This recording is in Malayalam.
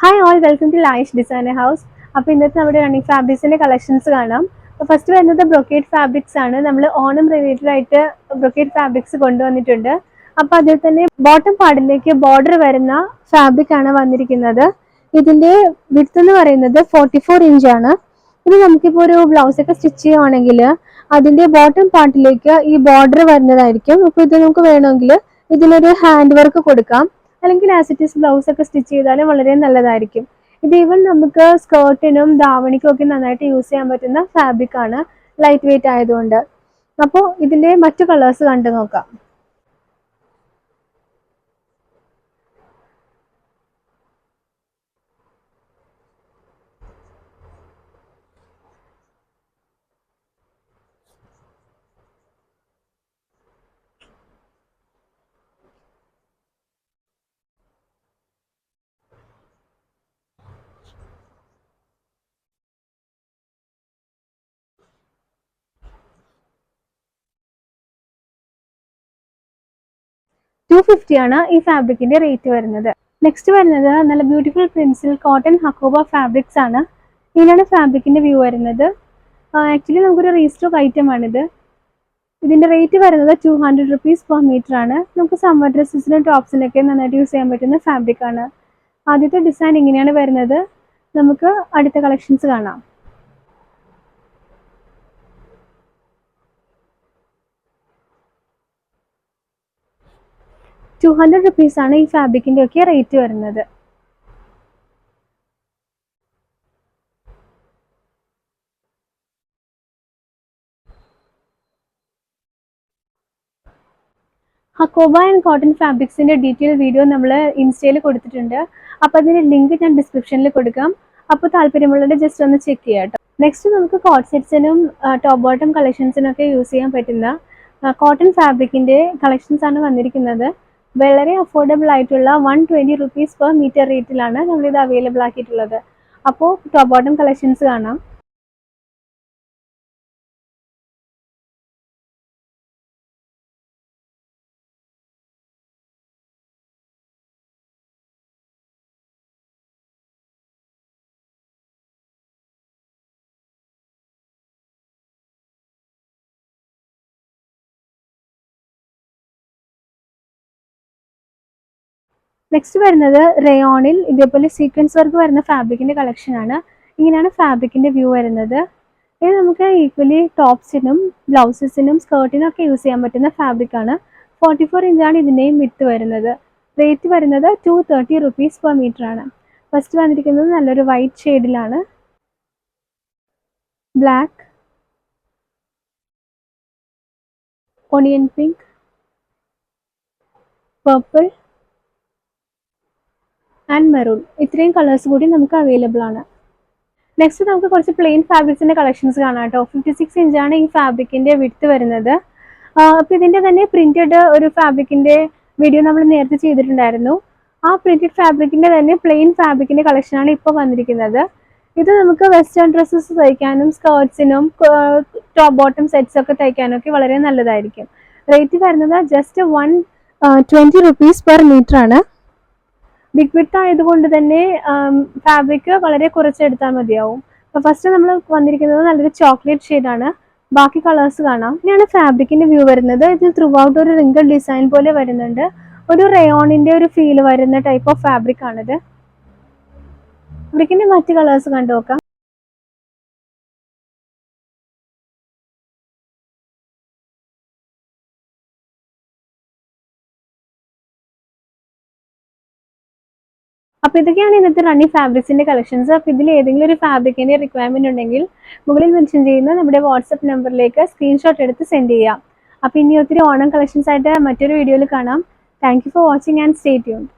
Hi all welcome to Laish designer house. അപ്പോൾ ഇന്നത്തെ നമ്മുടെ റണ്ണിങ് ഫാബ്രിക്സിന്റെ കളക്ഷൻസ് കാണാം. അപ്പോൾ ഫസ്റ്റ് വരുന്നത് ബ്രൊക്കേഡ് ഫാബ്രിക്സ് ആണ്. നമ്മൾ ഓണം റിലേറ്റഡ് ആയിട്ട് ബ്രൊക്കേഡ് ഫാബ്രിക്സ് കൊണ്ടുവന്നിട്ടുണ്ട്. അപ്പോൾ അതിൽ തന്നെ ബോട്ടം പാർട്ടിലേക്ക് ബോർഡർ വരുന്ന ഫാബ്രിക് ആണ് വന്നിരിക്കുന്നത്. ഇതിന്റെ വിഡ്ത്ത് എന്ന് പറയുന്നത് 44 ഇഞ്ച് ആണ്. ഇത് നമുക്കിപ്പോൾ ഒരു ബ്ലൗസ് ഒക്കെ സ്റ്റിച്ച് ചെയ്യുവാണെങ്കിൽ അതിന്റെ ബോട്ടം പാർട്ടിലേക്ക് ഈ ബോർഡർ വരുന്നതായിരിക്കും. അപ്പോൾ ഇത് നമുക്ക് വേണമെങ്കിൽ ഇതിലൊരു ഹാൻഡ് വർക്ക് കൊടുക്കാം, അല്ലെങ്കിൽ ആസ് ഇറ്റ് ഈസ് ബ്ലൗസ് ഒക്കെ സ്റ്റിച്ച് ചെയ്താലും വളരെ നല്ലതായിരിക്കും. ഇത് ഈവൻ നമുക്ക് സ്കേർട്ടിനും ധാവണിക്കും ഒക്കെ നന്നായിട്ട് യൂസ് ചെയ്യാൻ പറ്റുന്ന ഫാബ്രിക് ആണ്, ലൈറ്റ് വെയിറ്റ് ആയതുകൊണ്ട്. അപ്പോൾ ഇതിന്റെ മറ്റു കളേഴ്സ് കണ്ടു നോക്കാം. 250 ആണ് ഈ ഫാബ്രിക്കിന്റെ റേറ്റ് വരുന്നത്. നെക്സ്റ്റ് വരുന്നത് നല്ല ബ്യൂട്ടിഫുൾ പ്രിൻസിൽ കോട്ടൺ ഹക്കോബ ഫാബ്രിക്സ് ആണ്. ഇതിനാണ് ഫാബ്രിക്കിന്റെ വ്യൂ വരുന്നത്. ആക്ച്വലി നമുക്കൊരു റീസ്റ്റോക്ക് ഐറ്റം ആണിത്. ഇതിന്റെ റേറ്റ് വരുന്നത് 200 റുപ്പീസ് പെർ മീറ്റർ ആണ്. നമുക്ക് സമ്മർ ഡ്രസ്സസിനും ടോപ്സിനൊക്കെ നന്നായിട്ട് യൂസ് ചെയ്യാൻ പറ്റുന്ന ഫാബ്രിക് ആണ്. ആദ്യത്തെ ഡിസൈൻ ഇങ്ങനെയാണ് വരുന്നത്. നമുക്ക് അടുത്ത കളക്ഷൻസ് കാണാം. 200 റുപ്പീസ് ആണ് ഈ ഫാബ്രിക്കിന്റെ ഒക്കെ റേറ്റ് വരുന്നത്. ഹക്കോബ ആൻഡ് കോട്ടൺ ഫാബ്രിക്സിന്റെ ഡീറ്റെയിൽ വീഡിയോ നമ്മൾ ഇൻസ്റ്റയിൽ കൊടുത്തിട്ടുണ്ട്. അപ്പോൾ അതിന്റെ ലിങ്ക് ഞാൻ ഡിസ്ക്രിപ്ഷനിൽ കൊടുക്കാം. അപ്പോൾ താല്പര്യമുള്ളവർ ജസ്റ്റ് ഒന്ന് ചെക്ക് ചെയ്യാം കേട്ടോ. നെക്സ്റ്റ് നമുക്ക് കോട്ട് സെറ്റ്സിനും ടോപ്പ് ബോട്ടം കളക്ഷൻസിനും ഒക്കെ യൂസ് ചെയ്യാൻ പറ്റുന്ന കോട്ടൺ ഫാബ്രിക്കിന്റെ കളക്ഷൻസ് ആണ് വന്നിരിക്കുന്നത്. വളരെ അഫോർഡബിൾ ആയിട്ടുള്ള 120 റുപ്പീസ് പെർ മീറ്റർ റേറ്റിലാണ് നമ്മളിത് അവൈലബിൾ ആക്കിയിട്ടുള്ളത്. അപ്പോൾ ടോപ്പ് ബോട്ടം കളക്ഷൻസ് കാണാം. നെക്സ്റ്റ് വരുന്നത് റയോണിൽ ഇതേപോലെ സീക്വൻസ് വർക്ക് വരുന്ന ഫാബ്രിക്കിന്റെ കളക്ഷൻ ആണ്. ഇങ്ങനെയാണ് ഫാബ്രിക്കിന്റെ വ്യൂ വരുന്നത്. ഇത് നമുക്ക് ഈക്വലി ടോപ്സിനും ബ്ലൗസസിനും സ്കേർട്ടിനും ഒക്കെ യൂസ് ചെയ്യാൻ പറ്റുന്ന ഫാബ്രിക് ആണ്. 44 ഇഞ്ചാണ് ഇതിന്റെയും വിഡ്ത്ത് വരുന്നത്. റേറ്റ് വരുന്നത് 230 റുപ്പീസ് പെർ മീറ്റർ ആണ്. ഫസ്റ്റ് വന്നിരിക്കുന്നത് നല്ലൊരു വൈറ്റ് ഷെയ്ഡിലാണ്. Black, onion pink, purple and maroon, ഇത്രയും കളേഴ്സ് കൂടി നമുക്ക് അവൈലബിൾ ആണ്. നെക്സ്റ്റ് നമുക്ക് കുറച്ച് പ്ലെയിൻ ഫാബ്രിക്സിന്റെ കളക്ഷൻസ് കാണാം കേട്ടോ. 56 ഇഞ്ചാണ് ഈ ഫാബ്രിക്കിന്റെ വിഡ്ത്ത് വരുന്നത്. അപ്പോൾ ഇതിന്റെ തന്നെ പ്രിന്റഡ് ഒരു ഫാബ്രിക്കിന്റെ വീഡിയോ നമ്മൾ നേരത്തെ ചെയ്തിട്ടുണ്ടായിരുന്നു. ആ പ്രിന്റഡ് ഫാബ്രിക്കിന്റെ തന്നെ പ്ലെയിൻ ഫാബ്രിക്കിന്റെ കളക്ഷനാണ് ഇപ്പോൾ വന്നിരിക്കുന്നത്. ഇത് നമുക്ക് വെസ്റ്റേൺ ഡ്രസ്സസ് തയ്ക്കാനും സ്കേർട്സിനും ടോപ്പ് ബോട്ടം സെറ്റ്സ് ഒക്കെ തയ്ക്കാനും ഒക്കെ വളരെ നല്ലതായിരിക്കും. റേറ്റ് വരുന്നത് ജസ്റ്റ് 120 റുപ്പീസ് പെർ മീറ്റർ ആണ്. ബിഗ് വിഡ്ത്ത് ആയതുകൊണ്ട് തന്നെ ഫാബ്രിക് വളരെ കുറച്ചെടുത്താൽ മതിയാവും. അപ്പോൾ ഫസ്റ്റ് നമ്മൾ വന്നിരിക്കുന്നത് നല്ലൊരു ചോക്ലേറ്റ് ഷെയ്ഡാണ്. ബാക്കി കളേഴ്സ് കാണാം. ഇങ്ങനെയാണ് ഫാബ്രിക്കിന്റെ വ്യൂ വരുന്നത്. ഇതിൽ ത്രൂ ഔട്ട് ഒരു റിങ്കിൾ ഡിസൈൻ പോലെ വരുന്നുണ്ട്. ഒരു റയോണിന്റെ ഒരു ഫീൽ വരുന്ന ടൈപ്പ് ഓഫ് ഫാബ്രിക് ആണിത്. ഫാബ്രിക്കിന്റെ മറ്റ് കളേഴ്സ് കണ്ടു നോക്കാം. അപ്പോൾ ഇതൊക്കെയാണ് ഇന്നത്തെ റണ്ണിങ് ഫാബ്രിക്സിന്റെ കളക്ഷൻസ്. അപ്പോൾ ഇതിൽ ഏതെങ്കിലും ഒരു ഫാബ്രിക്കിന്റെ റിക്വയർമെന്റ് ഉണ്ടെങ്കിൽ മുകളിൽ മെൻഷൻ ചെയ്യുന്ന നമ്മുടെ വാട്സ്ആപ്പ് നമ്പറിലേക്ക് സ്ക്രീൻഷോട്ട് എടുത്ത് സെൻഡ് ചെയ്യാം. അപ്പോൾ ഇനി ഒത്തിരി ഓണം കളക്ഷൻസ് ആയിട്ട് മറ്റൊരു വീഡിയോയിൽ കാണാം. Thank you for watching and stay tuned.